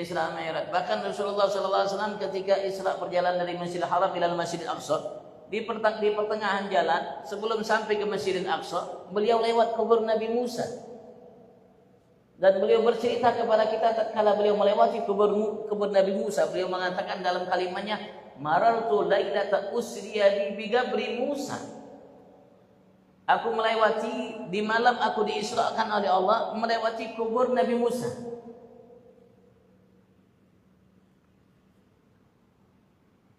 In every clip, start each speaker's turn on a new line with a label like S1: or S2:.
S1: Isra Mi'raj. Bahkan Rasulullah SAW ketika Isra perjalanan dari Masjidil Haram ila Masjidil Aqsa, di pertengahan jalan sebelum sampai ke Masjidil Aqsa, beliau lewat kubur Nabi Musa. Dan beliau bercerita kepada kita tatkala beliau melewati kubur Nabi Musa, beliau mengatakan dalam kalimatnya, "Marartu lailata usriya bi gabri Musa." Aku melewati di malam aku diisrakan oleh Allah melewati kubur Nabi Musa.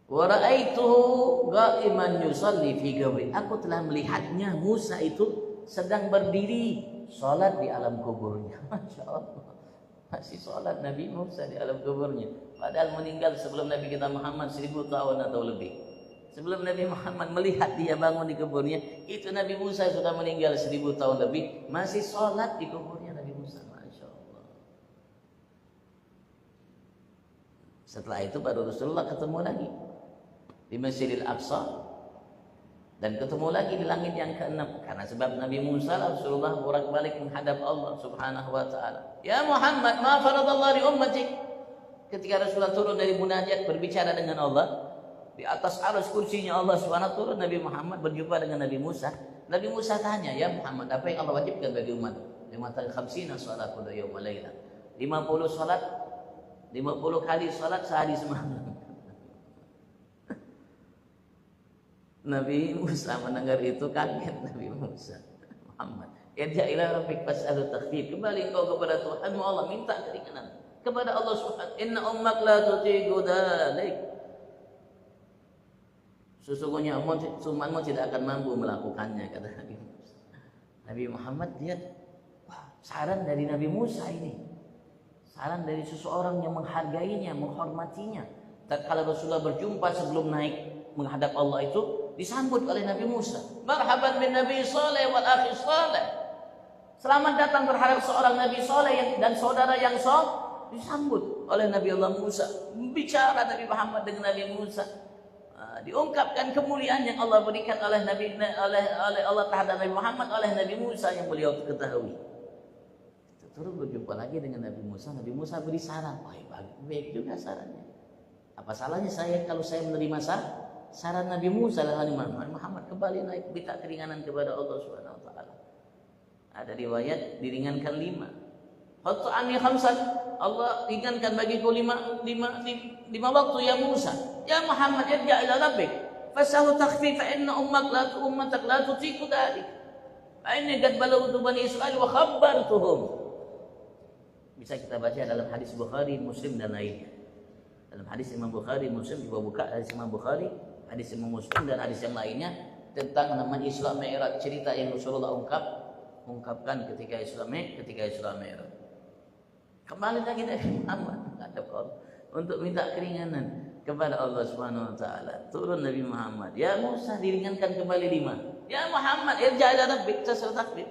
S1: Wa ra'aituhu qa'iman yusalli fi gabri. Aku telah melihatnya Musa itu sedang berdiri salat di alam kuburnya. Masya Allah. Masih salat Nabi Musa di alam kuburnya. Padahal meninggal sebelum Nabi kita Muhammad 1000 tahun atau lebih. Sebelum Nabi Muhammad melihat dia bangun di kuburnya, itu Nabi Musa sudah meninggal 1000 tahun lebih, masih sholat di kuburnya Nabi Musa. Masya Allah. Setelah itu baru Rasulullah ketemu lagi di Masjidil Aqsa, dan ketemu lagi di langit yang ke-6. Karena sebab Nabi Musa Rasulullah bolak-balik menghadap Allah Subhanahu wa taala. Ya Muhammad, ma faradallahu li ummatik. Ketika Rasulullah turun dari munajat berbicara dengan Allah, di atas arsy kursinya Allah Subhanahu turun Nabi Muhammad berjumpa dengan Nabi Musa. Nabi Musa tanya, "Ya Muhammad, apa yang Allah wajibkan bagi umat?" 50 salat pada yaum laila. 50 salat, 50 kali salat sehari semalam. Nabi Musa mendengar itu kaget. Nabi Musa, Muhammad, irja ila rabbik fas'alu takhfif. Kembali engkau kepada Tuhanmu Allah, minta keringanan kepada Allah Subhanahu. Inna ummak la tutiqu dzalik. Sesungguhnya umatmu tidak akan mampu melakukannya, kata Nabi Musa. Nabi Muhammad lihat, wah, saran dari Nabi Musa ini. Saran dari seseorang yang menghargainya, menghormatinya. Tatkala Rasulullah berjumpa sebelum naik menghadap Allah itu, disambut oleh Nabi Musa. Marhaban bin Nabi Saleh wal akhi Saleh. Selamat datang terhadap seorang Nabi Saleh dan saudara yang saleh. Disambut oleh Nabi Allah Musa. Bicara Nabi Muhammad dengan Nabi Musa. Diungkapkan kemuliaan yang Allah berikan oleh Allah terhadap Nabi Muhammad oleh Nabi Musa yang beliau ketahui. Terus berjumpa lagi dengan Nabi Musa. Nabi Musa beri saran. Wah, baik juga sarannya. Apa salahnya saya kalau saya menerima saran Nabi Musa dan Nabi Muhammad kembali naik minta keringanan kepada Allah Subhanahu wa taala. Ada riwayat diringankan 5. Hatta anni khamsan. Allah ringankan bagiku 5 waktu ya Musa. Ya Muhammad, irja ila rabbik fasahu takhfif fa inna ummatak la tutiqu dhalik. Fa inni qad balagtu bani Israil wa khabbartuhum. Bisa kita baca dalam hadis Bukhari, Muslim dan lainnya. Dalam hadis Imam Bukhari, Muslim juga buka hadis Imam Bukhari, hadis Imam Muslim dan hadis yang lainnya tentang nama Isra Mi'raj, cerita yang Rasulullah ungkapkan ketika Isra Mi'raj. Kembali lagi Nabi Muhammad menghadap Allah untuk minta keringanan kepada Allah Subhanahu wa taala. Turun Nabi Muhammad, ya Musa diringankan kembali 5. Ya Muhammad, irja' ila rabbik tasal takbir.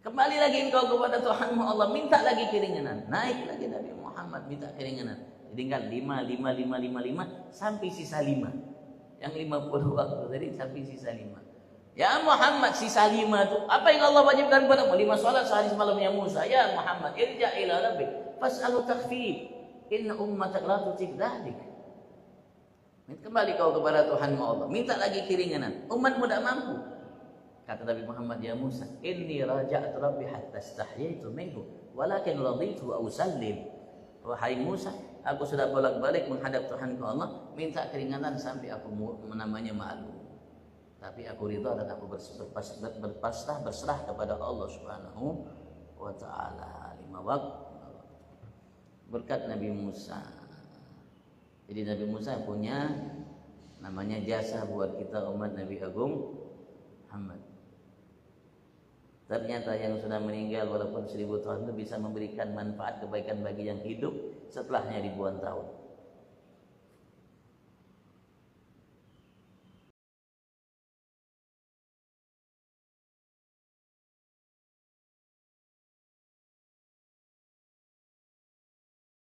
S1: Kembali lagi engkau kepada Tuhanmu Allah, minta lagi keringanan. Naik lagi Nabi Muhammad minta keringanan. Tinggal 5 sampai sisa 5. Yang 50 waktu tadi sampai sisa 5. Ya Muhammad, sisa 5 itu apa yang Allah wajibkan kepadamu? 5 salat sehari semalam ya Musa. Ya Muhammad, irja' ila rabbik fas'alu takhfif. Inna ummatak la tutiq dhalik. Kembali kau kepada Tuhanmu Allah, minta lagi keringanan. Umatmu tidak mampu. Kata Nabi Muhammad, ya Musa, inni raja'tu rabbi hatta istahyaitu minhu walakin raditu wa usallim. Wahai Musa, aku sudah bolak-balik menghadap Tuhanku Allah, minta keringanan sampai aku namanya malu. Tapi aku ridha dan aku berserah kepada Allah Subhanahu wa taala. 5 waktu berkat Nabi Musa. Jadi Nabi Musa punya namanya jasa buat kita umat Nabi Agung Muhammad. Ternyata yang sudah meninggal walaupun 1000 tahun itu bisa memberikan manfaat kebaikan bagi yang hidup setelahnya ribuan tahun.